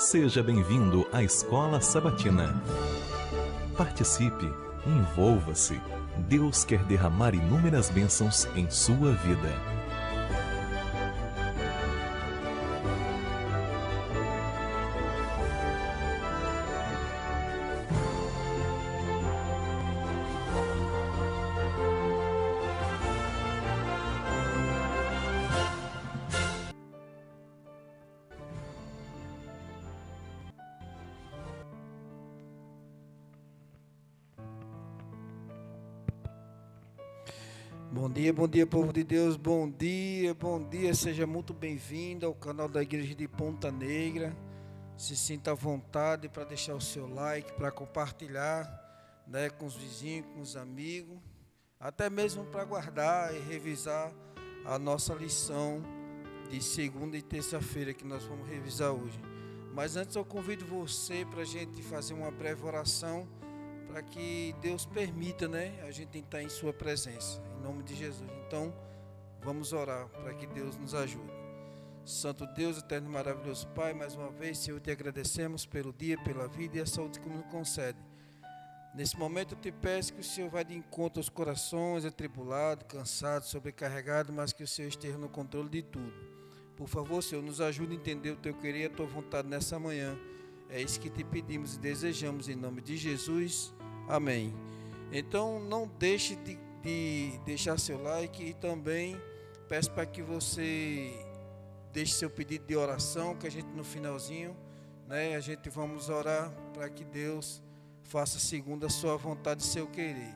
Seja bem-vindo à Escola Sabatina. Participe, envolva-se. Deus quer derramar inúmeras bênçãos em sua vida. Bom dia, povo de Deus, bom dia, seja muito bem-vindo ao canal da Igreja de Ponta Negra. Se sinta à vontade para deixar o seu like, para compartilhar, né, com os vizinhos, com os amigos, até mesmo para guardar e revisar a nossa lição de segunda e terça-feira que nós vamos revisar hoje. Mas antes eu convido você para a gente fazer uma breve oração, para que Deus permita, né, a gente estar em sua presença, em nome de Jesus. Então, vamos orar para que Deus nos ajude. Santo Deus, eterno e maravilhoso Pai, mais uma vez, Senhor, te agradecemos pelo dia, pela vida e a saúde que nos concede. Nesse momento eu te peço que o Senhor vá de encontro aos corações atribulados, cansados, sobrecarregados, mas que o Senhor esteja no controle de tudo. Por favor, Senhor, nos ajude a entender o teu querer e a tua vontade nessa manhã. É isso que te pedimos e desejamos em nome de Jesus. Amém. Então não deixe de deixar seu like e também peço para que você deixe seu pedido de oração, que a gente no finalzinho, né, a gente vamos orar para que Deus faça segundo a sua vontade e seu querer.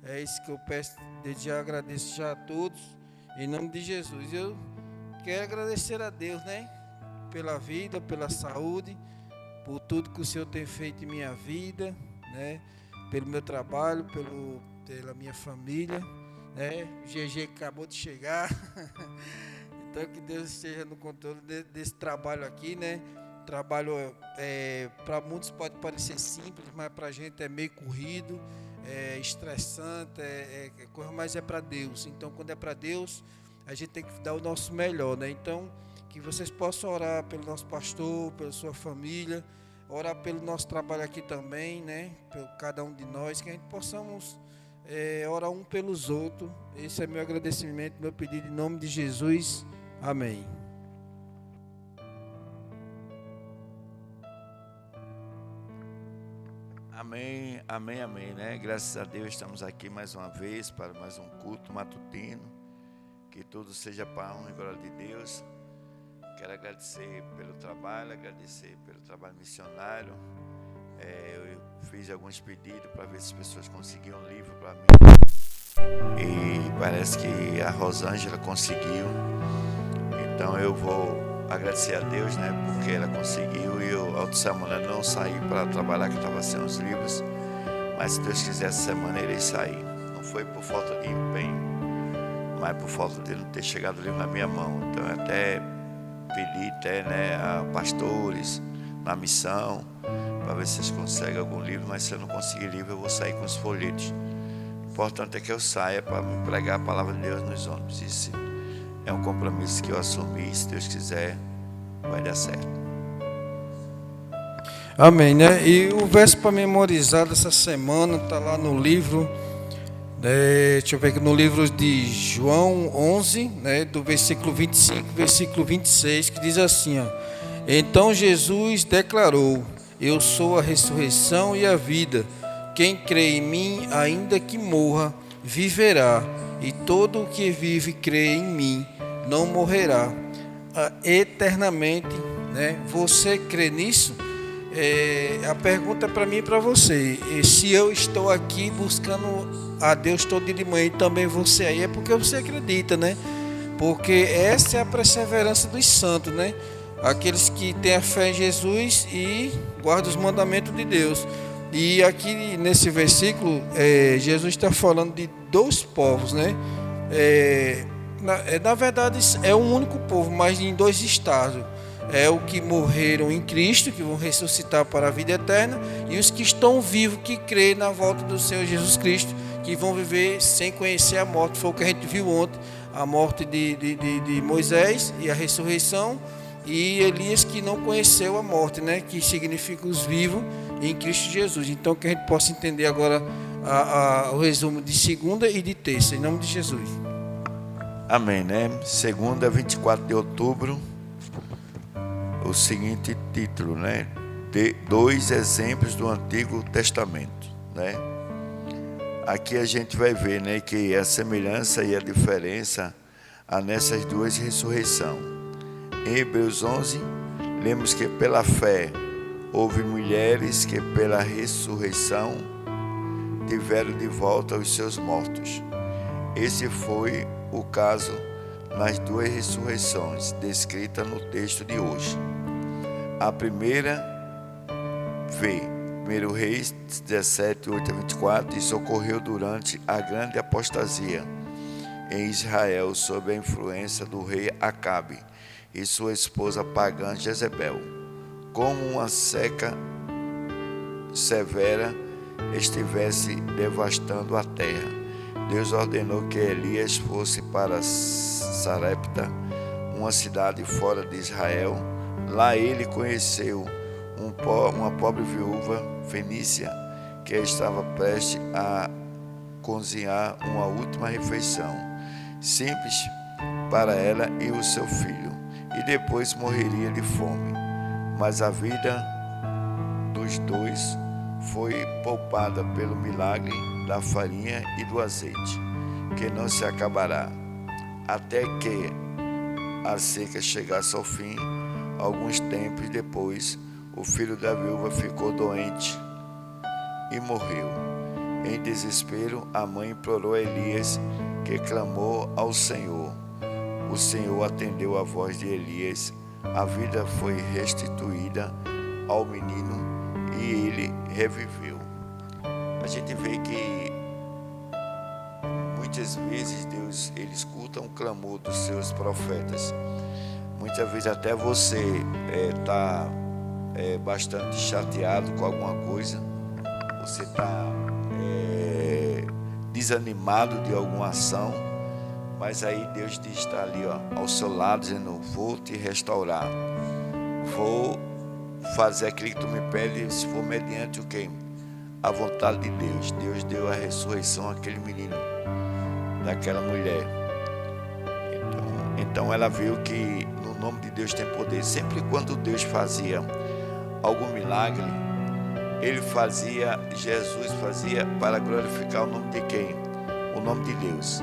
É isso que eu peço, desde já agradeço já a todos, em nome de Jesus. Eu quero agradecer a Deus, né, pela vida, pela saúde, por tudo que o Senhor tem feito em minha vida, né, pelo meu trabalho, pela minha família, né? O GG acabou de chegar, então que Deus esteja no controle desse trabalho aqui, né? Trabalho para muitos pode parecer simples, mas para a gente é meio corrido, é estressante, mas é para Deus. Então, quando é para Deus, a gente tem que dar o nosso melhor, né? Então, que vocês possam orar pelo nosso pastor, pela sua família, orar pelo nosso trabalho aqui também, né? Por cada um de nós, que a gente possamos orar um pelos outros. Esse é meu agradecimento, meu pedido em nome de Jesus. Amém. Amém, amém, amém, né? Graças a Deus estamos aqui mais uma vez para mais um culto matutino. Que tudo seja para a honra e glória de Deus. Quero agradecer pelo trabalho missionário. Eu fiz alguns pedidos para ver se as pessoas conseguiam um livro para mim. E parece que a Rosângela conseguiu. Então eu vou agradecer a Deus, né? Porque ela conseguiu e eu, a outra semana, não saí para trabalhar, que estava sem os livros. Mas se Deus quiser, essa semana eu irei sair. Não foi por falta de empenho, mas por falta de não ter chegado o livro na minha mão. Então eu até pedi né, a pastores na missão para ver se eles conseguem algum livro, mas se eu não conseguir livro eu vou sair com os folhetos. O importante é que eu saia para pregar a palavra de Deus nos ônibus. Isso é um compromisso que eu assumi, se Deus quiser vai dar certo. Amém, né? E o verso para memorizar dessa semana está lá no livro, deixa eu ver aqui, no livro de João 11, né, do versículo 25, versículo 26, que diz assim, ó: Então Jesus declarou: Eu sou a ressurreição e a vida. Quem crê em mim, ainda que morra, viverá. E todo o que vive e crê em mim não morrerá eternamente, né? Você crê nisso? A pergunta é para mim e para você. Se eu estou aqui buscando a Deus todo dia de manhã e também você aí, é porque você acredita, né? Porque essa é a perseverança dos santos, né? Aqueles que têm a fé em Jesus e guardam os mandamentos de Deus. E aqui nesse versículo, Jesus está falando de dois povos, né? Na verdade é um único povo, mas em dois estados. É o que morreram em Cristo, que vão ressuscitar para a vida eterna, e os que estão vivos, que creem na volta do Senhor Jesus Cristo, que vão viver sem conhecer a morte. Foi o que a gente viu ontem, a morte de Moisés e a ressurreição, e Elias que não conheceu a morte, né? Que significa os vivos em Cristo Jesus. Então que a gente possa entender agora o resumo de segunda e de terça, em nome de Jesus. Amém, né? Segunda, 24 de outubro, o seguinte título, né? Dois exemplos do Antigo Testamento, né? Aqui a gente vai ver, né, que a semelhança e a diferença há nessas duas ressurreições. Em Hebreus 11, lemos que pela fé houve mulheres que pela ressurreição tiveram de volta os seus mortos. Esse foi o caso nas duas ressurreições descritas no texto de hoje. A primeira vê 1 Reis 17, 8 a 24, isso ocorreu durante a grande apostasia em Israel sob a influência do rei Acabe e sua esposa pagã Jezebel. Como uma seca severa estivesse devastando a terra, Deus ordenou que Elias fosse para Sarepta, uma cidade fora de Israel. Lá ele conheceu uma pobre viúva fenícia que estava prestes a cozinhar uma última refeição simples para ela e o seu filho, e depois morreria de fome. Mas a vida dos dois foi poupada pelo milagre da farinha e do azeite, que não se acabará, até que a seca chegasse ao fim. Alguns tempos depois, o filho da viúva ficou doente e morreu. Em desespero, a mãe implorou a Elias, que clamou ao Senhor. O Senhor atendeu a voz de Elias, a vida foi restituída ao menino e ele reviveu. A gente vê que muitas vezes Deus, ele escuta um clamor dos seus profetas. Muitas vezes até você está bastante chateado com alguma coisa, você está desanimado de alguma ação, mas aí Deus está ali, ó, ao seu lado, dizendo: vou te restaurar, vou fazer aquilo que tu me pede, se for mediante o quê? A vontade de Deus. Deus deu a ressurreição àquele menino, daquela mulher. Então ela viu que no nome de Deus tem poder. Sempre quando Deus fazia algum milagre, Jesus fazia para glorificar o nome de quem? O nome de Deus.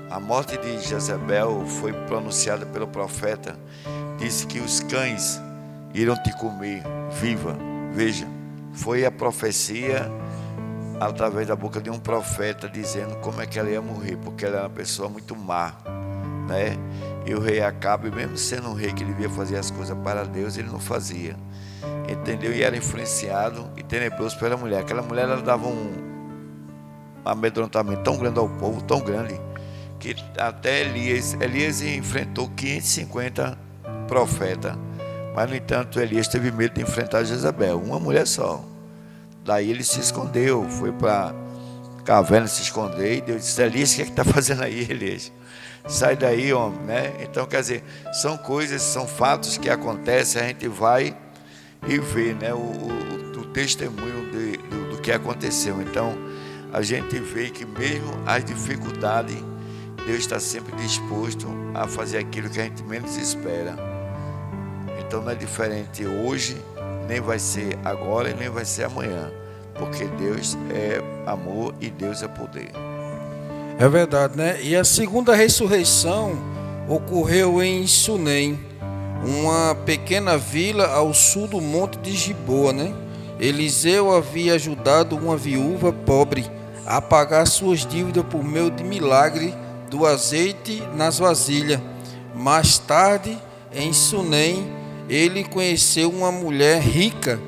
A morte de Jezebel foi pronunciada pelo profeta, disse que os cães irão te comer viva. Veja, foi a profecia através da boca de um profeta dizendo como é que ela ia morrer, porque ela era uma pessoa muito má, né? E o rei Acabe, mesmo sendo um rei que devia fazer as coisas para Deus, ele não fazia, entendeu? E era influenciado e tenebroso pela mulher. Aquela mulher, ela dava um amedrontamento tão grande ao povo, tão grande, que até Elias enfrentou 550 profetas. Mas, no entanto, Elias teve medo de enfrentar Jezabel, uma mulher só. Daí ele se escondeu, foi para a caverna se esconder, e Deus disse: Elias, o que é que está fazendo aí, Elias? Sai daí, homem, né? Então, quer dizer, são coisas, são fatos que acontecem, a gente vai e vê, né, o testemunho do que aconteceu. Então, a gente vê que mesmo as dificuldades, Deus está sempre disposto a fazer aquilo que a gente menos espera. Então não é diferente hoje, nem vai ser agora e nem vai ser amanhã, porque Deus é amor e Deus é poder. É verdade, né? E a segunda ressurreição ocorreu em Sunem, uma pequena vila ao sul do monte de Giboa, né? Eliseu havia ajudado uma viúva pobre a pagar suas dívidas por meio de milagre do azeite nas vasilhas. Mais tarde, em Sunem, ele conheceu uma mulher rica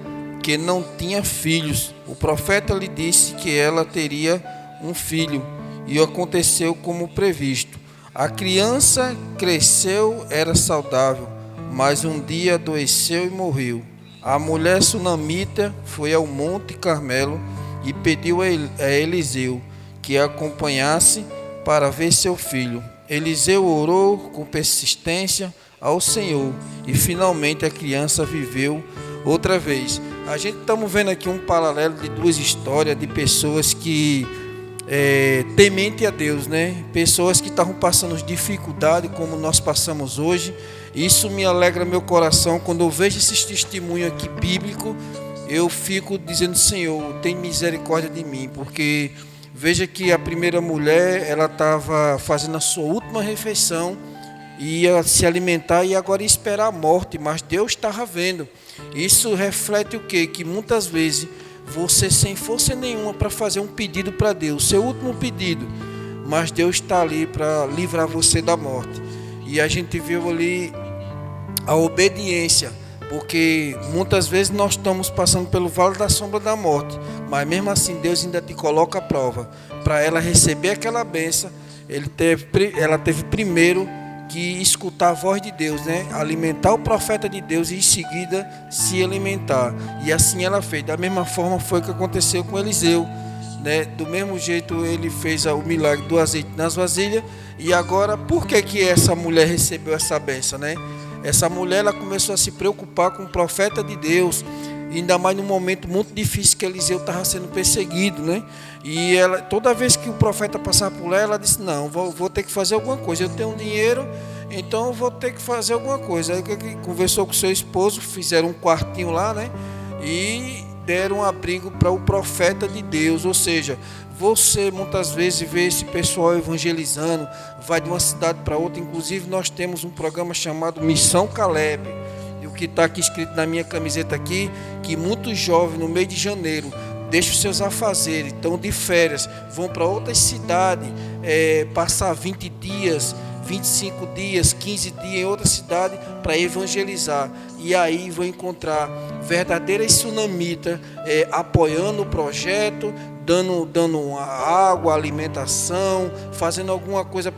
que não tinha filhos. O profeta lhe disse que ela teria um filho, e aconteceu como previsto. A criança cresceu, era saudável, mas um dia adoeceu e morreu. A mulher sunamita foi ao Monte Carmelo e pediu a Eliseu que a acompanhasse para ver seu filho. Eliseu orou com persistência ao Senhor e finalmente a criança viveu outra vez. A gente estamos vendo aqui um paralelo de duas histórias de pessoas que temente a Deus, né? Pessoas que estavam passando dificuldade como nós passamos hoje. Isso me alegra meu coração quando eu vejo esses testemunhos aqui bíblicos. Eu fico dizendo: Senhor, tem misericórdia de mim, porque veja que a primeira mulher, ela estava fazendo a sua última refeição, ia se alimentar e agora ia esperar a morte, mas Deus estava vendo. Isso reflete o quê? Que muitas vezes você sem força nenhuma para fazer um pedido para Deus, seu último pedido, mas Deus está ali para livrar você da morte. E a gente viu ali a obediência, porque muitas vezes nós estamos passando pelo vale da sombra da morte, mas mesmo assim Deus ainda te coloca a prova. Para ela receber aquela bênção, ela teve primeiro que escutar a voz de Deus, né? Alimentar o profeta de Deus e em seguida se alimentar. E assim ela fez. Da mesma forma foi o que aconteceu com Eliseu, né? Do mesmo jeito ele fez o milagre do azeite nas vasilhas. E agora, por que essa mulher recebeu essa bênção, né? Essa mulher, ela começou a se preocupar com o profeta de Deus, ainda mais num momento muito difícil que Eliseu estava sendo perseguido, né? E ela, toda vez que o profeta passava por ela disse: não, vou ter que fazer alguma coisa, eu tenho dinheiro, então vou ter que fazer alguma coisa. Aí conversou com seu esposo, fizeram um quartinho lá, né? E deram um abrigo para o profeta de Deus. Ou seja, você muitas vezes vê esse pessoal evangelizando, vai de uma cidade para outra. Inclusive nós temos um programa chamado Missão Caleb, e o que está aqui escrito na minha camiseta aqui, que muitos jovens no mês de janeiro deixam os seus afazeres, estão de férias, vão para outras cidades, passar 20 dias, 25 dias, 15 dias em outra cidade para evangelizar. E aí vão encontrar verdadeiras tsunamitas apoiando o projeto, dando água, alimentação, fazendo alguma coisa.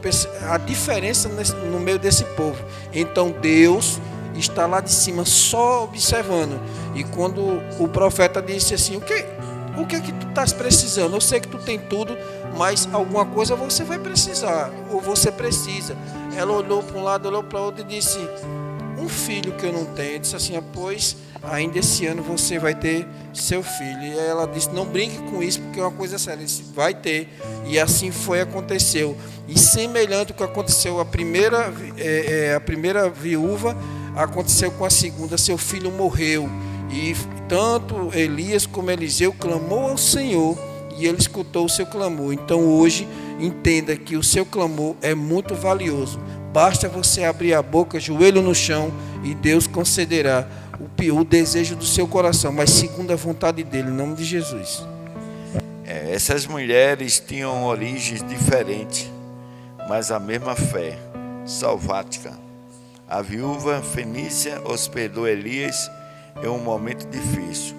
A diferença no meio desse povo. Então Deus está lá de cima só observando. E quando o profeta disse assim: o que tu estás precisando? Eu sei que tu tem tudo, mas alguma coisa você vai precisar, ou você precisa. Ela olhou para um lado, olhou para o outro e disse: um filho que eu não tenho. Eu disse assim: pois ainda esse ano você vai ter seu filho. E ela disse: não brinque com isso, porque é uma coisa séria. Ele disse: vai ter. E assim aconteceu. E semelhante ao que aconteceu a primeira viúva, aconteceu com a segunda. Seu filho morreu. E tanto Elias como Eliseu clamou ao Senhor, e ele escutou o seu clamor. Então hoje entenda que o seu clamor é muito valioso. Basta você abrir a boca, joelho no chão, e Deus concederá o desejo do seu coração, mas segundo a vontade dele, em nome de Jesus. Essas mulheres tinham origens diferentes, mas a mesma fé salvática. A viúva fenícia hospedou Elias em um momento difícil,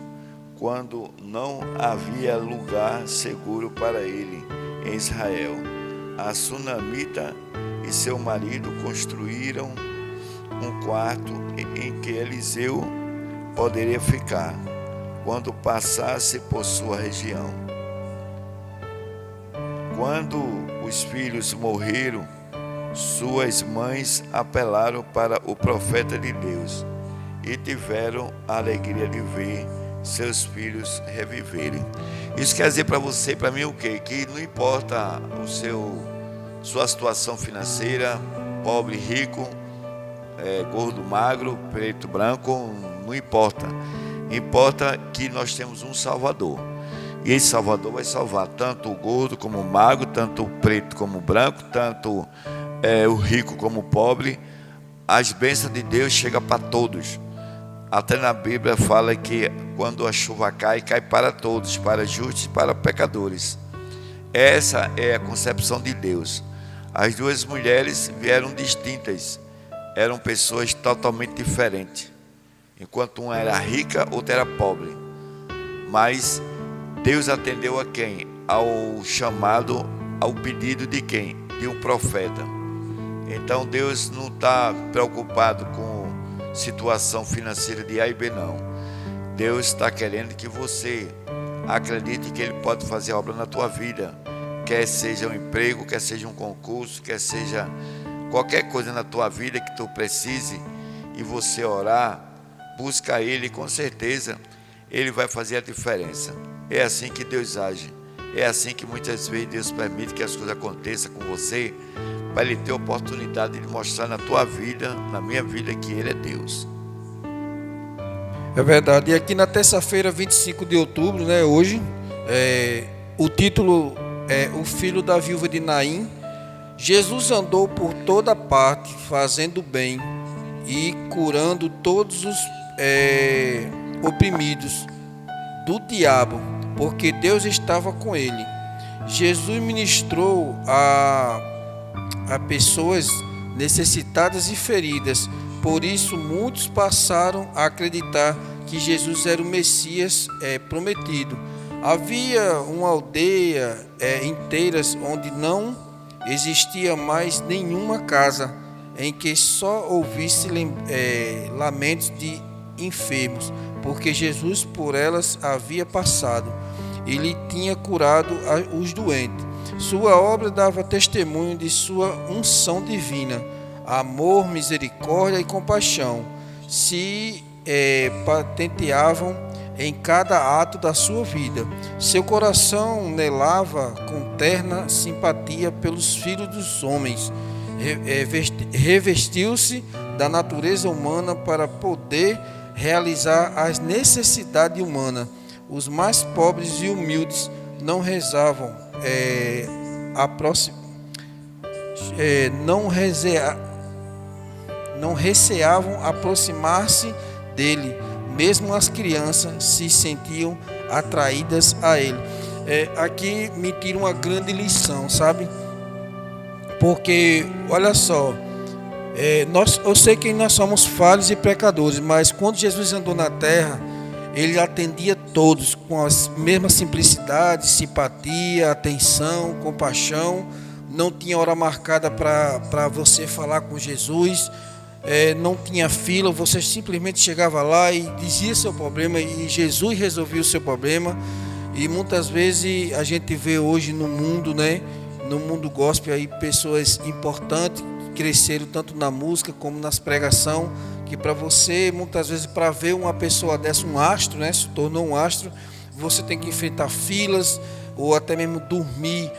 quando não havia lugar seguro para ele em Israel. A sunamita e seu marido construíram um quarto em que Eliseu poderia ficar quando passasse por sua região. Quando os filhos morreram, suas mães apelaram para o profeta de Deus e tiveram a alegria de ver seus filhos reviverem. Isso quer dizer para você e para mim o quê? Que não importa sua situação financeira, pobre, rico, gordo, magro, preto, branco, não importa. Importa que nós temos um Salvador. E esse Salvador vai salvar tanto o gordo como o magro, tanto o preto como o branco, tanto o rico como o pobre. As bênçãos de Deus chegam para todos. Até na Bíblia fala que quando a chuva cai, cai para todos, para justos e para pecadores. Essa é a concepção de Deus. As duas mulheres vieram distintas, eram pessoas totalmente diferentes. Enquanto uma era rica, outra era pobre. Mas Deus atendeu a quem? Ao chamado, ao pedido de quem? De um profeta. Então Deus não está preocupado com situação financeira de A e B, não. Deus está querendo que você acredite que Ele pode fazer obra na tua vida, quer seja um emprego, quer seja um concurso, quer seja Qualquer coisa na tua vida que tu precise e você orar, busca Ele, com certeza Ele vai fazer a diferença. É assim que Deus age. É assim que muitas vezes Deus permite que as coisas aconteçam com você, para Ele ter a oportunidade de mostrar na tua vida, na minha vida, que Ele é Deus. É verdade. E aqui na terça-feira, 25 de outubro, né, hoje, o título é O Filho da Viúva de Naim. Jesus andou por toda parte, fazendo bem e curando todos os oprimidos do diabo, porque Deus estava com ele. Jesus ministrou a pessoas necessitadas e feridas. Por isso muitos passaram a acreditar que Jesus era o Messias prometido. Havia uma aldeia inteira onde não existia mais nenhuma casa em que só ouvisse lamentos de enfermos, porque Jesus por elas havia passado. Ele tinha curado os doentes. Sua obra dava testemunho de sua unção divina. Amor, misericórdia e compaixão se patenteavam em cada ato da sua vida. Seu coração anelava com terna simpatia pelos filhos dos homens. Revestiu-se da natureza humana para poder realizar as necessidades humanas. Os mais pobres e humildes não rezavam, não receavam aproximar-se dele. Mesmo as crianças se sentiam atraídas a ele. Aqui me tira uma grande lição, sabe? Porque, olha só, eu sei que nós somos falhos e pecadores, mas quando Jesus andou na terra, ele atendia todos com a mesma simplicidade, simpatia, atenção, compaixão. Não tinha hora marcada para você falar com Jesus. Não tinha fila, você simplesmente chegava lá e dizia seu problema e Jesus resolvia o seu problema. E muitas vezes a gente vê hoje no mundo, né, no mundo gospel aí, pessoas importantes que cresceram tanto na música como nas pregação, que para você, muitas vezes, para ver uma pessoa dessa, um astro, né, se tornou um astro, você tem que enfrentar filas ou até mesmo dormir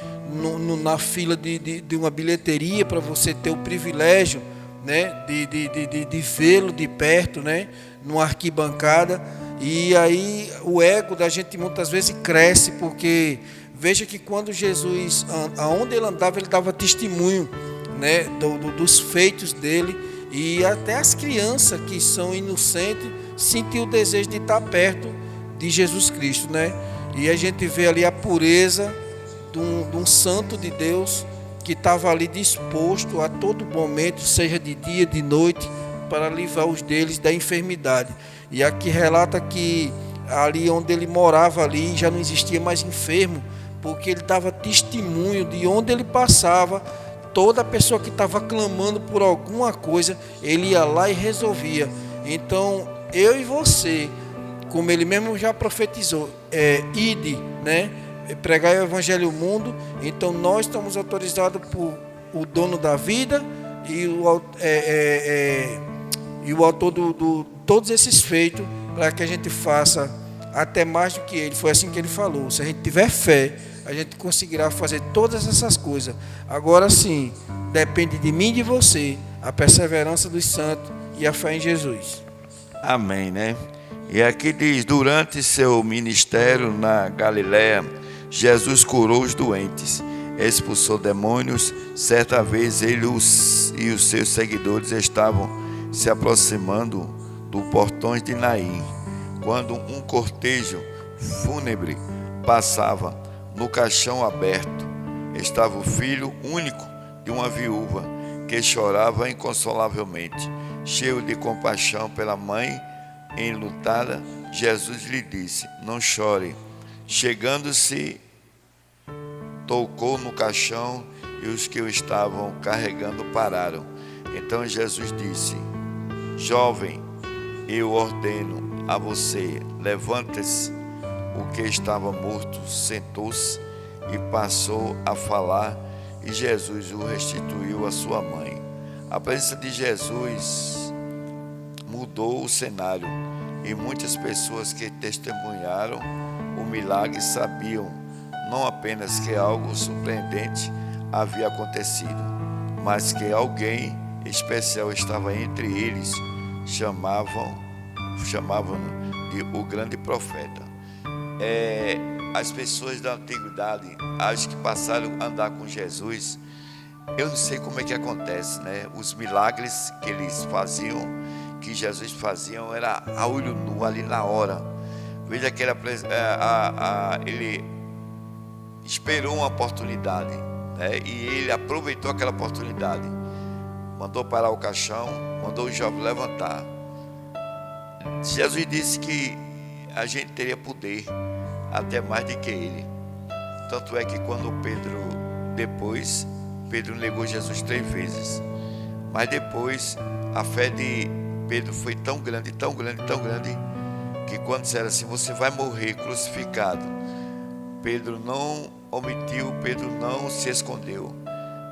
na fila de uma bilheteria para você ter o privilégio, né, de vê-lo de perto, né, numa arquibancada. E aí o ego da gente muitas vezes cresce, porque veja que quando Jesus, aonde ele andava, ele dava testemunho, né, dos feitos dele, e até as crianças que são inocentes sentiam o desejo de estar perto de Jesus Cristo, né? E a gente vê ali a pureza de um santo de Deus que estava ali disposto a todo momento, seja de dia, de noite, para livrar os deles da enfermidade. E aqui relata que ali onde ele morava ali já não existia mais enfermo, porque ele dava testemunho de onde ele passava. Toda pessoa que estava clamando por alguma coisa, ele ia lá e resolvia. Então, eu e você, como ele mesmo já profetizou, ide, né, pregar o evangelho ao mundo. Então nós estamos autorizados por o dono da vida e o autor de todos esses feitos, para que a gente faça até mais do que ele. Foi assim que ele falou: se a gente tiver fé, a gente conseguirá fazer todas essas coisas. Agora sim, depende de mim e de você a perseverança dos santos e a fé em Jesus. Amém, né? E aqui diz: durante seu ministério na Galiléia, Jesus curou os doentes, expulsou demônios. Certa vez ele e os seus seguidores estavam se aproximando do portões de Naim, quando um cortejo fúnebre passava. No caixão aberto estava o filho único de uma viúva que chorava inconsolavelmente. Cheio de compaixão pela mãe enlutada, Jesus lhe disse: não chore. Chegando-se, tocou no caixão e os que o estavam carregando pararam. Então Jesus disse: jovem, eu ordeno a você, levante-se. O que estava morto sentou-se e passou a falar, e Jesus o restituiu à sua mãe. A presença de Jesus mudou o cenário e muitas pessoas que testemunharam o milagre sabiam não apenas que algo surpreendente havia acontecido, mas que alguém especial estava entre eles. Chamavam de o grande profeta. As pessoas da antiguidade, as que passaram a andar com Jesus, eu não sei como é que acontece, né? Os milagres que eles faziam, que Jesus fazia, era a olho nu, ali na hora. Veja que ele esperou uma oportunidade, né? E ele aproveitou aquela oportunidade. Mandou parar o caixão, mandou o jovem levantar. Jesus disse que a gente teria poder, até mais do que ele. Tanto é que quando Pedro negou Jesus 3 vezes. Mas depois, a fé de Pedro foi tão grande, tão grande, tão grande, que quando disseram assim, você vai morrer crucificado, Pedro não omitiu, Pedro não se escondeu.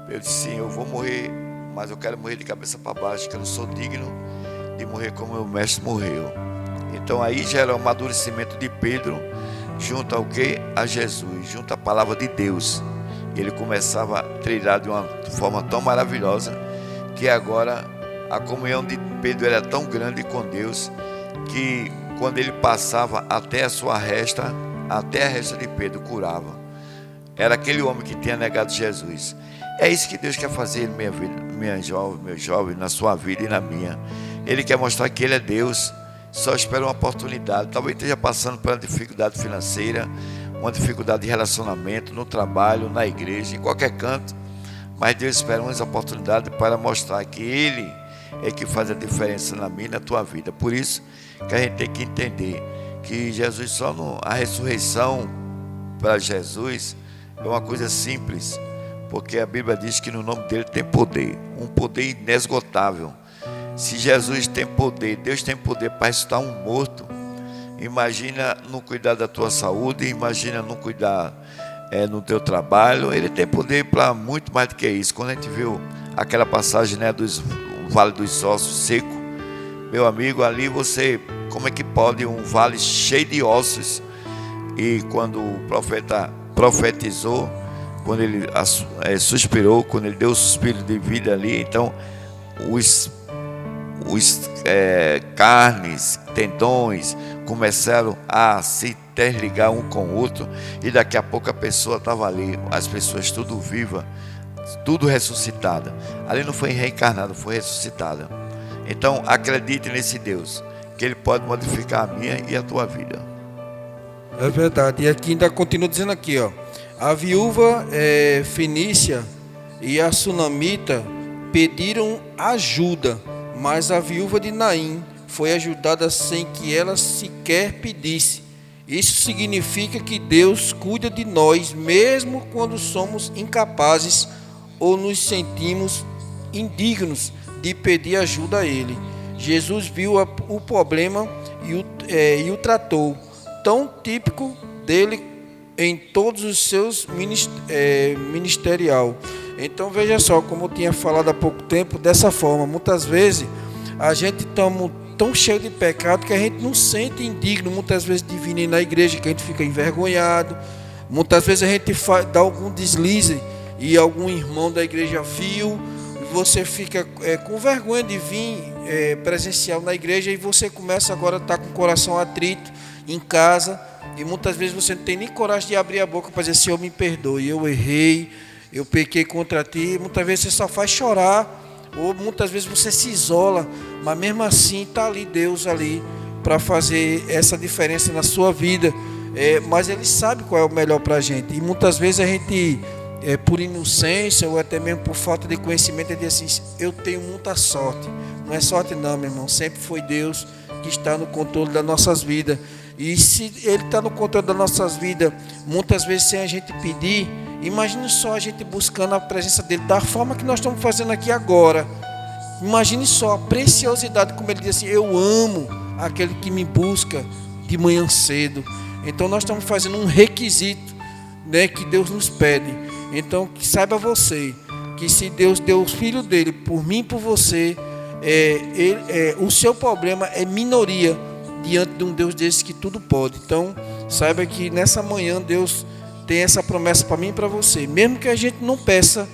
Pedro disse, sim, eu vou morrer, mas eu quero morrer de cabeça para baixo, que eu não sou digno de morrer como meu mestre morreu. Então aí já era o amadurecimento de Pedro, junto ao que? A Jesus, junto à palavra de Deus. Ele começava a trilhar de uma forma tão maravilhosa, que agora a comunhão de Pedro era tão grande com Deus, que quando ele passava até a sua resta, até a resta de Pedro curava. Era aquele homem que tinha negado Jesus. É isso que Deus quer fazer na minha vida, meu jovem, na sua vida e na minha. Ele quer mostrar que Ele é Deus. Só espera uma oportunidade. Talvez esteja passando por uma dificuldade financeira, uma dificuldade de relacionamento, no trabalho, na igreja, em qualquer canto. Mas Deus espera uma oportunidade para mostrar que Ele é que faz a diferença na minha e na tua vida. Por isso que a gente tem que entender que Jesus só não... A ressurreição para Jesus é uma coisa simples, porque a Bíblia diz que no nome dele tem poder, um poder inesgotável. Se Jesus tem poder, Deus tem poder para ressuscitar um morto, imagina não cuidar da tua saúde, imagina não cuidar no teu trabalho. Ele tem poder para muito mais do que isso. Quando a gente viu aquela passagem, né, do Vale dos Ossos seco, meu amigo, ali você, como é que pode um vale cheio de ossos? E quando o profeta profetizou, quando ele suspirou, quando ele deu o suspiro de vida ali, então os carnes, tendões começaram a se interligar um com o outro, e daqui a pouco a pessoa estava ali, as pessoas tudo viva, tudo ressuscitada. Ali não foi reencarnada, foi ressuscitada. Então acredite nesse Deus, que Ele pode modificar a minha e a tua vida. É verdade. E aqui ainda continua dizendo aqui, ó, a viúva fenícia e a sunamita pediram ajuda, mas a viúva de Naim foi ajudada sem que ela sequer pedisse. Isso significa que Deus cuida de nós, mesmo quando somos incapazes ou nos sentimos indignos de pedir ajuda a Ele. Jesus viu o problema e o tratou, tão típico dele em todos os seus ministerial. Então veja só, como eu tinha falado há pouco tempo, dessa forma, muitas vezes a gente estamos tão cheio de pecado que a gente não sente indigno, muitas vezes, de vir na igreja, que a gente fica envergonhado. Muitas vezes a gente dá algum deslize e algum irmão da igreja viu, e você fica com vergonha de vir presencial na igreja, e você começa agora a estar com o coração atrito em casa, e muitas vezes você não tem nem coragem de abrir a boca para dizer: Senhor, me perdoe, eu errei, eu pequei contra ti. Muitas vezes você só faz chorar, ou muitas vezes você se isola, mas mesmo assim está ali Deus ali para fazer essa diferença na sua vida. Mas Ele sabe qual é o melhor para a gente, e muitas vezes a gente, por inocência ou até mesmo por falta de conhecimento, ele diz assim: eu tenho muita sorte. Não é sorte não, meu irmão, sempre foi Deus que está no controle das nossas vidas. E se Ele está no controle das nossas vidas, muitas vezes sem a gente pedir, imagine só a gente buscando a presença dEle da forma que nós estamos fazendo aqui agora. Imagine só a preciosidade, como Ele diz assim: eu amo aquele que me busca de manhã cedo. Então nós estamos fazendo um requisito, né, que Deus nos pede. Então que saiba você, que se Deus deu o Filho dele por mim e por você, o seu problema é minoria diante de um Deus desse que tudo pode. Então, saiba que nessa manhã Deus tem essa promessa para mim e para você. Mesmo que a gente não peça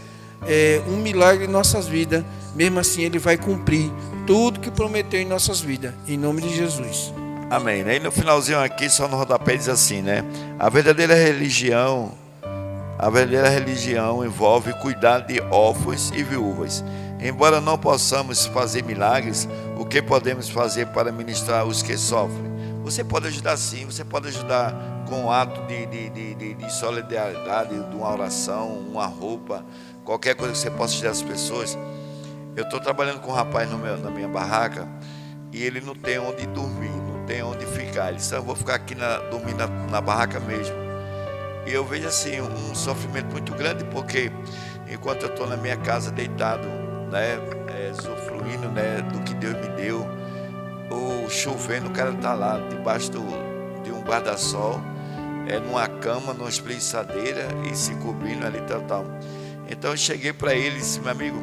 um milagre em nossas vidas, mesmo assim Ele vai cumprir tudo que prometeu em nossas vidas, em nome de Jesus. Amém, né? E no finalzinho aqui, só no rodapé, diz assim, né? A verdadeira religião envolve cuidar de órfãos e viúvas. Embora não possamos fazer milagres, o que podemos fazer para ministrar os que sofrem? Você pode ajudar sim, você pode ajudar com um ato de solidariedade, de uma oração, uma roupa, qualquer coisa que você possa ajudar as pessoas. Eu estou trabalhando com um rapaz na minha barraca e ele não tem onde dormir, não tem onde ficar. Ele disse, eu vou ficar aqui dormir na barraca mesmo. E eu vejo assim um sofrimento muito grande, porque enquanto eu estou na minha casa deitado, né, usufruindo, né, do que Deus me deu, ou chovendo, o cara está lá debaixo de um guarda-sol, numa cama, numa espreguiçadeira e se cobrindo ali, tal. Então eu cheguei para ele e disse, meu amigo,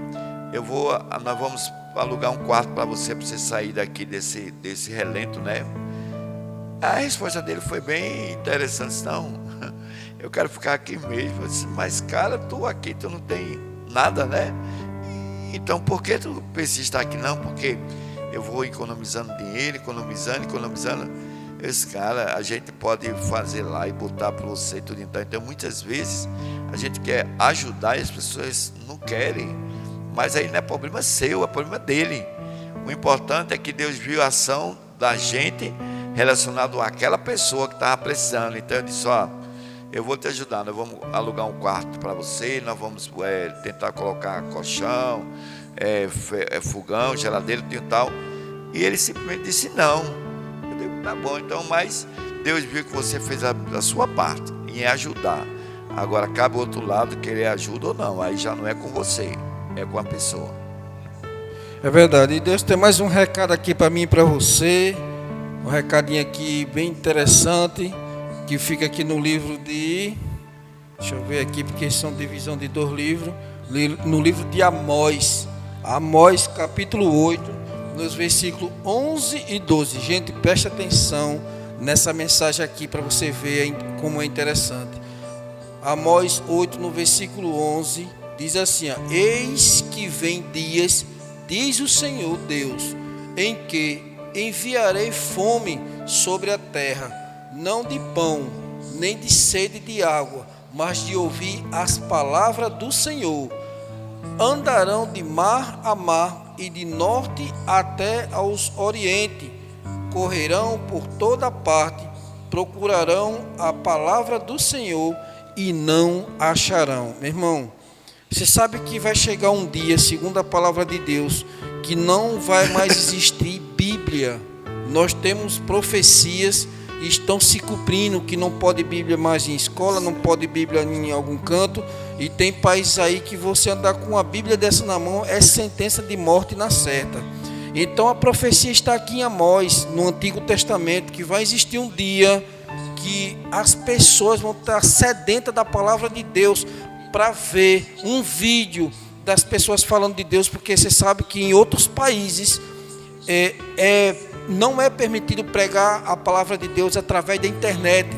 nós vamos alugar um quarto para você sair daqui desse relento, né? A resposta dele foi bem interessante. Não, eu quero ficar aqui mesmo. Eu disse, mas cara, tu aqui, tu não tem nada, né? Então por que tu precisa estar aqui? Não, porque eu vou economizando dinheiro, economizando. Eu disse, cara, a gente pode fazer lá e botar para você tudo. Então muitas vezes a gente quer ajudar e as pessoas não querem. Mas aí não é problema seu, é problema dele. O importante é que Deus viu a ação da gente relacionado àquela pessoa que estava precisando. Então eu disse, eu vou te ajudar, nós vamos alugar um quarto para você, nós vamos tentar colocar colchão, fogão, geladeira e tal. E ele simplesmente disse não. Eu digo, tá bom, então, mas Deus viu que você fez a sua parte em ajudar. Agora cabe o outro lado querer ajuda ou não, aí já não é com você, é com a pessoa. É verdade, e Deus tem mais um recado aqui para mim e para você, um recadinho aqui bem interessante, que fica aqui no livro deixa eu ver aqui, porque são divisão de 2 livros, no livro de Amós, capítulo 8, nos versículos 11 e 12, gente, preste atenção nessa mensagem aqui, para você ver como é interessante. Amós 8, no versículo 11, diz assim, eis que vem dias, diz o Senhor Deus, em que enviarei fome sobre a terra, não de pão, nem de sede de água, mas de ouvir as palavras do Senhor. Andarão de mar a mar e de norte até aos oriente, correrão por toda parte, procurarão a palavra do Senhor e não acharão. Meu irmão, você sabe que vai chegar um dia, segundo a palavra de Deus, que não vai mais existir Bíblia. Nós temos profecias e estão se cumprindo, que não pode Bíblia mais em escola, não pode Bíblia em algum canto. E tem países aí que você andar com uma Bíblia dessa na mão é sentença de morte na certa. Então a profecia está aqui em Amós, no Antigo Testamento, que vai existir um dia que as pessoas vão estar sedentas da palavra de Deus, para ver um vídeo das pessoas falando de Deus, porque você sabe que em outros países não é permitido pregar a palavra de Deus através da internet.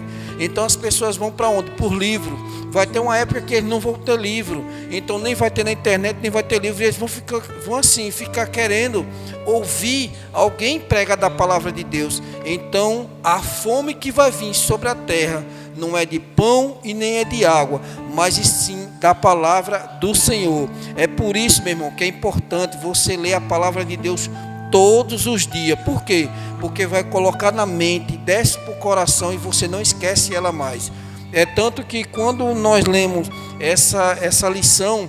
Então as pessoas vão para onde? Por livro. Vai ter uma época que eles não vão ter livro, então nem vai ter na internet, nem vai ter livro, e eles vão ficar querendo ouvir alguém pregar da palavra de Deus. Então a fome que vai vir sobre a terra não é de pão e nem é de água, mas e sim da palavra do Senhor. É por isso, meu irmão, que é importante você ler a palavra de Deus todos os dias. Por quê? Porque vai colocar na mente, desce para o coração e você não esquece ela mais. É tanto que quando nós lemos essa lição,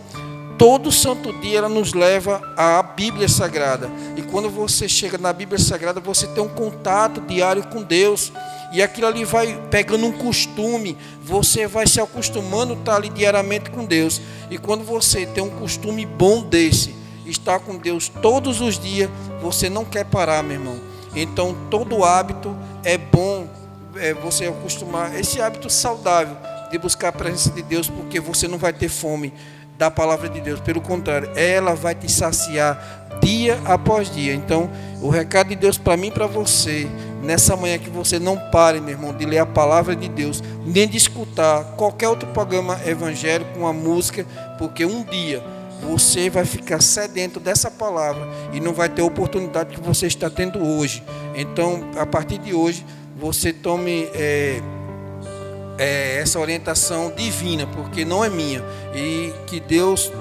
todo santo dia ela nos leva à Bíblia Sagrada. E quando você chega na Bíblia Sagrada, você tem um contato diário com Deus. E aquilo ali vai pegando um costume, você vai se acostumando a estar ali diariamente com Deus. E quando você tem um costume bom desse, estar com Deus todos os dias, você não quer parar, meu irmão. Então todo hábito é bom, você acostumar, esse hábito saudável de buscar a presença de Deus, porque você não vai ter fome da palavra de Deus. Pelo contrário, ela vai te saciar dia após dia. Então, o recado de Deus para mim e para você, nessa manhã, que você não pare, meu irmão, de ler a palavra de Deus, nem de escutar qualquer outro programa evangélico, uma música, porque um dia você vai ficar sedento dessa palavra e não vai ter a oportunidade que você está tendo hoje. Então, a partir de hoje, você tome essa orientação divina, porque não é minha, e que Deus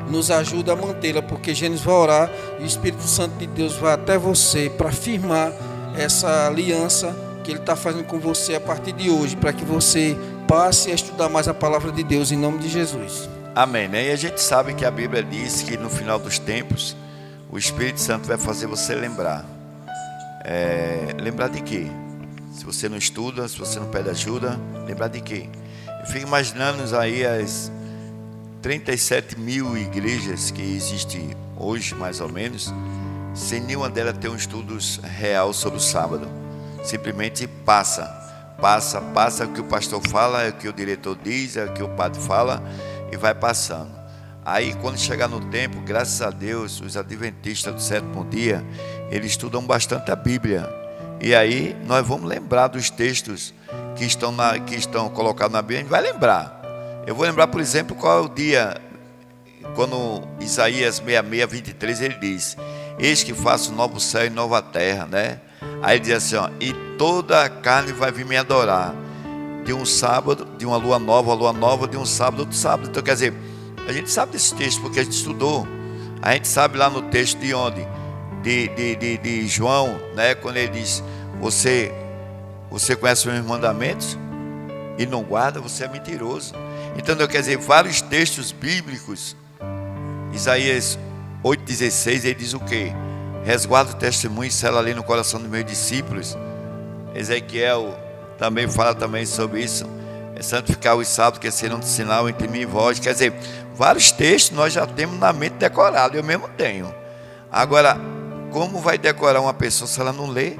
nos ajuda a mantê-la, porque Gênesis vai orar e o Espírito Santo de Deus vai até você para firmar essa aliança que Ele está fazendo com você a partir de hoje, para que você passe a estudar mais a palavra de Deus, em nome de Jesus. Amém, né? E a gente sabe que a Bíblia diz que no final dos tempos o Espírito Santo vai fazer você lembrar. Lembrar de quê? Se você não estuda, se você não pede ajuda, lembrar de quê? Eu fico imaginando aí as 37 mil igrejas que existem hoje, mais ou menos, sem nenhuma delas ter um estudo real sobre o sábado. Simplesmente passa o que o pastor fala, é o que o diretor diz, é o que o padre fala, e vai passando. Aí, quando chegar no tempo, graças a Deus, os adventistas do sétimo dia, eles estudam bastante a Bíblia. E aí, nós vamos lembrar dos textos que estão colocados na Bíblia. A gente vai lembrar. Eu vou lembrar, por exemplo, qual é o dia, quando Isaías 66, 23, ele diz: eis que faço novo céu e nova terra, né? Aí ele diz assim, ó, e toda a carne vai vir me adorar. De um sábado, de uma lua nova, de um sábado, outro sábado. Então, quer dizer, a gente sabe desse texto porque a gente estudou. A gente sabe lá no texto de onde? De João, né? Quando ele diz, você conhece os meus mandamentos e não guarda, você é mentiroso. Então, quer dizer, vários textos bíblicos. Isaías 8,16, ele diz o quê? Resguarda o testemunho e sela ali no coração dos meus discípulos. Ezequiel também fala também sobre isso. É santificar os sábados, que serão de sinal entre mim e vós. Quer dizer, vários textos nós já temos na mente decorado. Eu mesmo tenho. Agora, como vai decorar uma pessoa se ela não lê?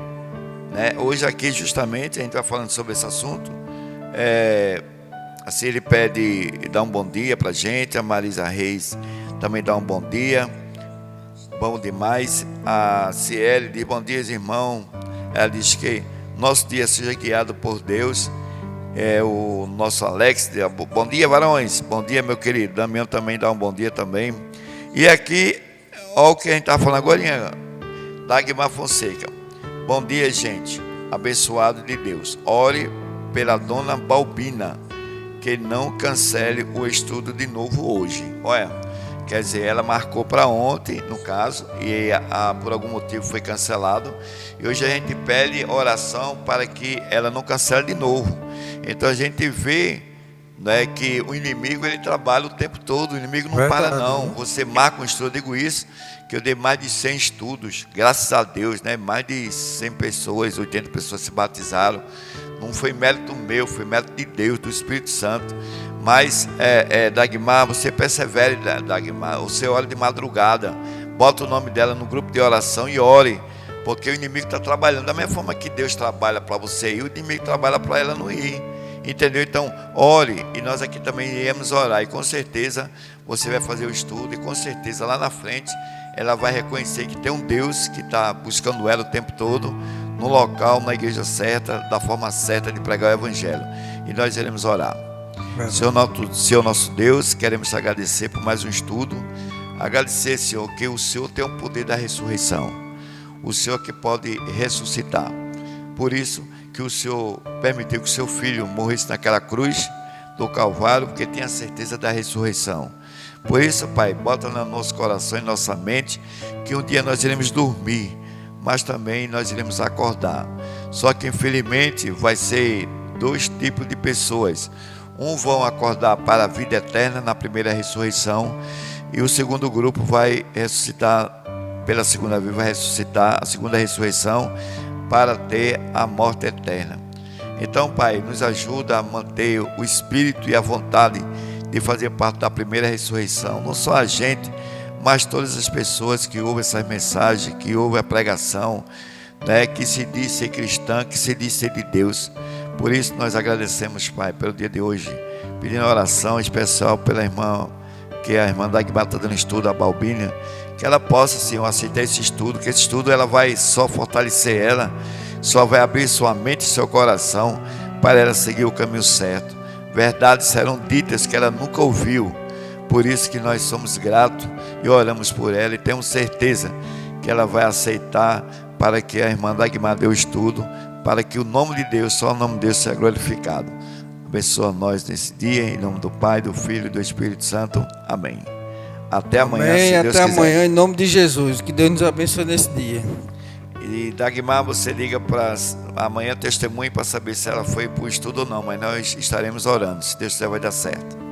Né? Hoje aqui justamente a gente vai falando sobre esse assunto. Assim ele pede, dá um bom dia para a gente. A Marisa Reis também dá um bom dia. Bom demais. A Ciele diz, bom dia, irmão. Ela diz que nosso dia seja guiado por Deus. O nosso Alex, bom dia, varões. Bom dia, meu querido. Damião também dá um bom dia também. E aqui, olha o que a gente está falando agora, Dagmar Fonseca. Bom dia, gente. Abençoado de Deus. Ore pela dona Balbina, que não cancele o estudo de novo hoje. Olha, quer dizer, ela marcou para ontem, no caso, e por algum motivo foi cancelado. E hoje a gente pede oração para que ela não cancele de novo. Então a gente vê, né, que o inimigo ele trabalha o tempo todo. O inimigo não para não. Você marca um estudo, eu digo isso, que eu dei mais de 100 estudos, graças a Deus, né? Mais de 100 pessoas, 80 pessoas se batizaram. Não foi mérito meu, foi mérito de Deus, do Espírito Santo. Mas, Dagmar, você persevere, Dagmar. Você ore de madrugada, bota o nome dela no grupo de oração e ore, porque o inimigo está trabalhando da mesma forma que Deus trabalha para você ir, o inimigo trabalha para ela não ir. Entendeu? Então, ore, e nós aqui também iremos orar, e com certeza você vai fazer o estudo, e com certeza lá na frente ela vai reconhecer que tem um Deus que está buscando ela o tempo todo, no local, na igreja certa, da forma certa de pregar o Evangelho. E nós iremos orar. Senhor nosso Deus, queremos te agradecer por mais um estudo. Agradecer, Senhor, que o Senhor tem o poder da ressurreição. O Senhor que pode ressuscitar. Por isso que o Senhor permitiu que o seu filho morresse naquela cruz do Calvário, porque tinha certeza da ressurreição. Por isso, Pai, bota no nosso coração e nossa mente que um dia nós iremos dormir, mas também nós iremos acordar. Só que infelizmente vai ser dois tipos de pessoas. Um vão acordar para a vida eterna na primeira ressurreição, e o segundo grupo vai ressuscitar pela segunda vez, vai ressuscitar a segunda ressurreição para ter a morte eterna. Então, Pai, nos ajuda a manter o espírito e a vontade de fazer parte da primeira ressurreição, não só a gente, mas todas as pessoas que ouvem essas mensagens, que ouvem a pregação, né, que se diz ser cristã, que se diz ser de Deus. Por isso nós agradecemos, Pai, pelo dia de hoje, pedindo oração especial pela irmã que a irmã Dagmar está dando estudo, a Balbínia, que ela possa, Senhor, aceitar esse estudo, que esse estudo ela vai só fortalecer ela, só vai abrir sua mente e seu coração para ela seguir o caminho certo. Verdades serão ditas que ela nunca ouviu, por isso que nós somos gratos e oramos por ela e temos certeza que ela vai aceitar, para que a irmã Dagmar dê o estudo, para que o nome de Deus, só o nome de Deus seja glorificado. Abençoa nós nesse dia, em nome do Pai, do Filho e do Espírito Santo. Amém. Até amanhã, Amém, se Deus até quiser. amanhã, em nome de Jesus. Que Deus nos abençoe nesse dia. E Dagmar, você liga para amanhã testemunho para saber se ela foi para o estudo ou não, mas nós estaremos orando, se Deus quiser vai dar certo.